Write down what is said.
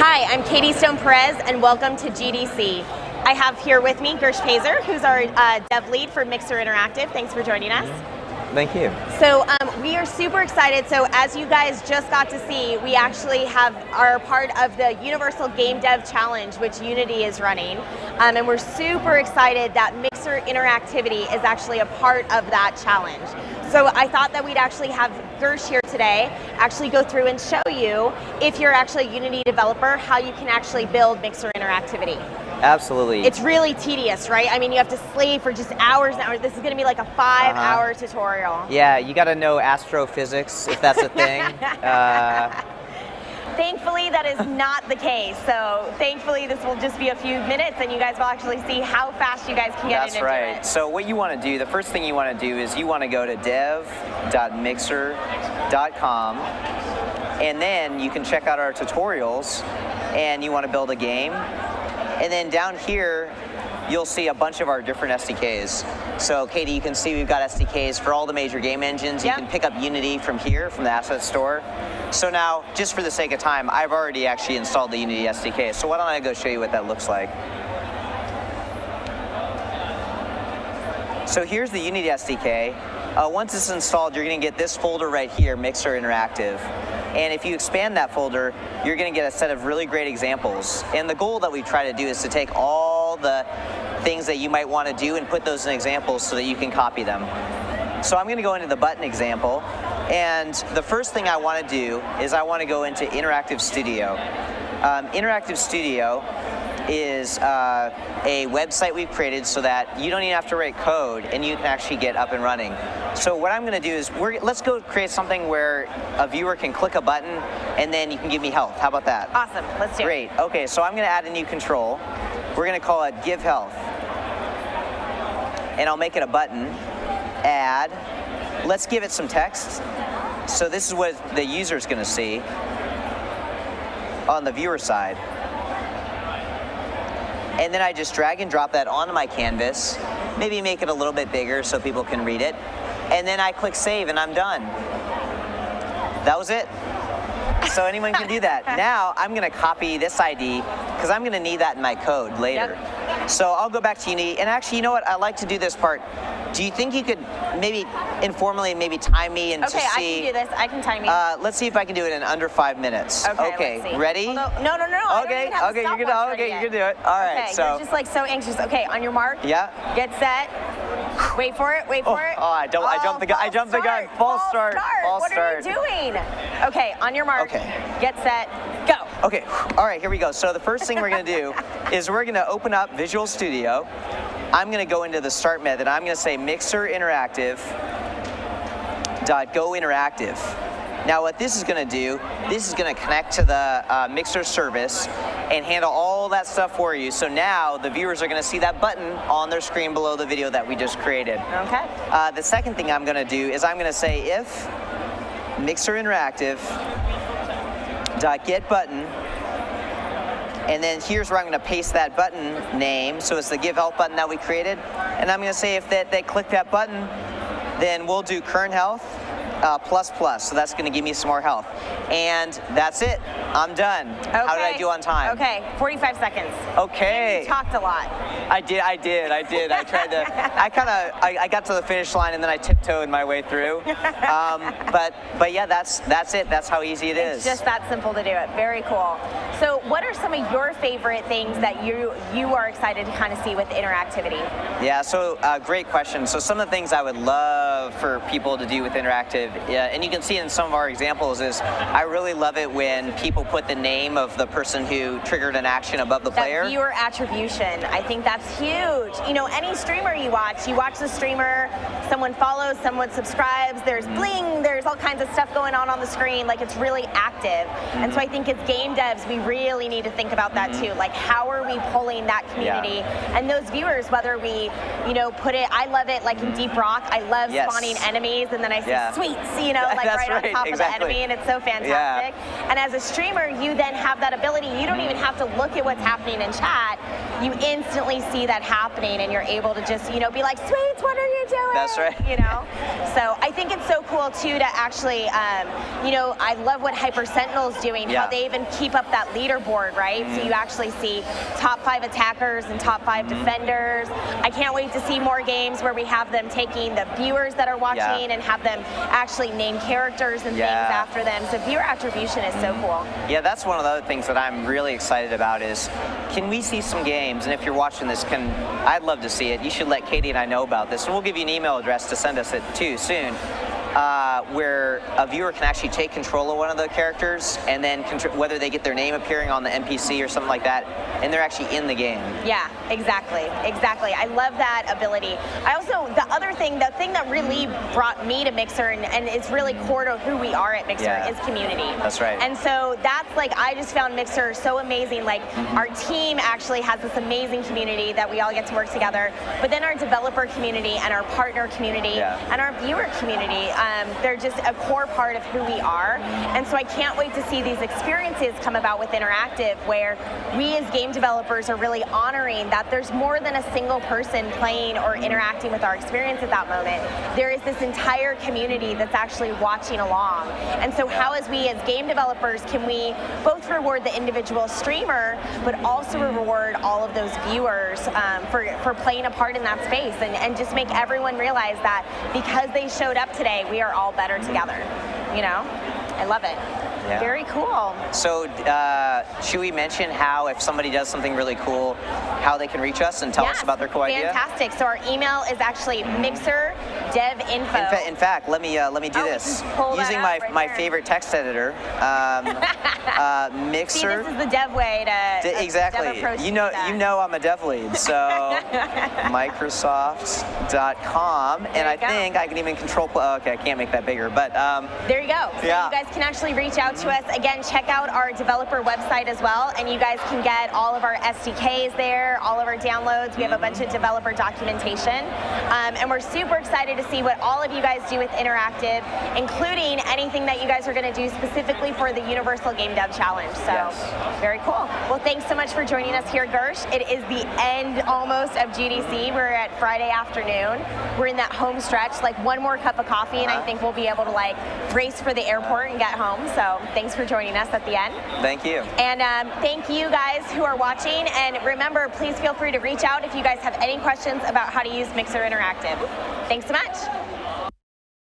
Hi, I'm Katie Stone Perez, and welcome to GDC. I have here with me Gersh Payzer, who's our dev lead for Mixer Interactive. Thanks for joining us. Thank you. So we are super excited. So as you guys just got to see, we actually are part of the Universal Game Dev Challenge, which Unity is running. And we're super excited that Mixer Interactivity is actually a part of that challenge. So I thought that we'd actually have Gersh here today actually go through and show you, if you're actually a Unity developer, how you can actually build Mixer Interactivity. Absolutely. It's really tedious, right? I mean, you have to slave for just hours and hours. This is going to be like a 5-hour tutorial. Yeah, you got to know astrophysics if that's a thing. Thankfully, that is not the case. So thankfully, this will just be a few minutes, and you guys will actually see how fast you guys can get into it. That's right. So what you want to do, the first thing you want to do is you want to go to dev.mixer.com, and then you can check out our tutorials, and you want to build a game. And then down here, you'll see a bunch of our different SDKs. So Katie, you can see we've got SDKs for all the major game engines. You can pick up Unity from here, from the asset store. So now, just for the sake of time, I've already actually installed the Unity SDK. So why don't I go show you what that looks like. So here's the Unity SDK. Once it's installed, you're going to get this folder right here, Mixer Interactive. And if you expand that folder, you're going to get a set of really great examples. And the goal that we try to do is to take all the things that you might want to do and put those in examples so that you can copy them. So I'm going to go into the button example. And the first thing I want to do is I want to go into Interactive Studio. Interactive Studio is a website we've created so that you don't even have to write code and you can actually get up and running. So what I'm going to do is, let's go create something where a viewer can click a button and then you can give me health. How about that? Awesome. Let's do it. Great. Okay, so I'm going to add a new control. We're going to call it Give Health. And I'll make it a button. Add. Let's give it some text. So this is what the user is going to see on the viewer side. And then I just drag and drop that onto my canvas, maybe make it a little bit bigger so people can read it. And then I click save and I'm done. That was it. So anyone can do that. Now I'm going to copy this ID because I'm going to need that in my code later. Yep. So I'll go back to Unity. And actually, you know what? I like to do this part. Do you think you could maybe informally maybe time me and okay, to see? I can do this. I can time you. Let's see if I can do it in under 5 minutes. Okay. Let's see. Ready? No. Okay. Okay. You're gonna do it. All right. Okay. So you're just like so anxious. Okay. On your mark. Yeah. Get set. Wait for it. Wait for it. Oh, I jumped the gun. I jumped the gun. False start. What are you doing? Okay. On your mark. Okay. Get set. Go. Okay. All right. Here we go. So the first thing we're gonna do is we're gonna open up Visual Studio. I'm going to go into the start method. I'm going to say Mixer Interactive .go interactive. Now what this is going to do, this is going to connect to the Mixer service and handle all that stuff for you. So now the viewers are going to see that button on their screen below the video that we just created. Okay. The second thing I'm going to do is I'm going to say if Mixer Interactive .get button. And then here's where I'm going to paste that button name. So it's the Give Health button that we created. And I'm going to say if they click that button, then we'll do current health ++. So that's going to give me some more health. And that's it. I'm done. Okay. How did I do on time? Okay, 45 seconds. Okay. And you talked a lot. I did. I tried to, I got to the finish line and then I tiptoed my way through. But yeah, that's it. That's how easy it is. It's just that simple to do it. Very cool. So what are some of your favorite things that you are excited to kind of see with interactivity? Yeah, so great question. So some of the things I would love for people to do with interactive, and you can see in some of our examples, is I really love it when people put the name of the person who triggered an action above the player. That viewer attribution, I think that's huge. You know, any streamer you watch the streamer, someone follows, someone subscribes, there's bling, there's all kinds of stuff going on the screen, like it's really active. And so I think as game devs, we really need to think about that too. Like how are we pulling that community and those viewers, whether we, put it, I love it like in Deep Rock, I love spawning enemies and then I see sweets, like right on top of the enemy, and it's so fantastic. fantastic. And as a streamer, you then have that ability. You don't even have to look at what's happening in chat. You instantly see that happening, and you're able to just, you know, be like, Sweets, what are you doing? That's right. You know? So I think it's so cool, too, to actually, you know, I love what Hyper Sentinel's doing, how they even keep up that leaderboard, right? So you actually see top 5 attackers and top 5 defenders. I can't wait to see more games where we have them taking the viewers that are watching and have them actually name characters and things after them. So viewer attribution is so cool. Yeah, that's one of the other things that I'm really excited about is, can we see some games? And if you're watching this, I'd love to see it. You should let Katie and I know about this, and we'll give you an email address to send us it too soon. Where a viewer can actually take control of one of the characters, and then whether they get their name appearing on the NPC or something like that, and they're actually in the game. Yeah, exactly. I love that ability. I also, the thing that really brought me to Mixer and is really core to who we are at Mixer is community. That's right. And so that's like, I just found Mixer so amazing. Like our team actually has this amazing community that we all get to work together, but then our developer community and our partner community and our viewer community, they're just a core part of who we are. And so I can't wait to see these experiences come about with Interactive, where we as game developers are really honoring that there's more than a single person playing or interacting with our experience at that moment. There is this entire community that's actually watching along. And so how, as we as game developers, can we both reward the individual streamer, but also reward all of those viewers for playing a part in that space, and just make everyone realize that because they showed up today, we are all better together, you know? I love it. Yeah. Very cool. So should we mention how, if somebody does something really cool, how they can reach us and tell us about their cool idea? Fantastic. So our email is actually mixerdevinfo. In fact, let me do this. Using my favorite text editor, Mixer. See, this is the dev way to exactly. You know I'm a dev lead, so Microsoft.com, and I think I can even control. Okay, I can't make that bigger, but there you go. So you guys can actually reach out to us. Again, check out our developer website as well, and you guys can get all of our SDKs there, all of our downloads. We have a bunch of developer documentation, and we're super excited to see what all of you guys do with Interactive, including anything that you guys are going to do specifically for the Universal Game Dev Challenge. So very cool. Well, thanks so much for joining us here, Gersh. It is the end almost of GDC. We're at Friday afternoon. We're in that home stretch, like one more cup of coffee, and I think we'll be able to like race for the airport and get home. So thanks for joining us at the end. Thank you. And thank you guys who are watching. And remember, please feel free to reach out if you guys have any questions about how to use Mixer Interactive. Thanks so much.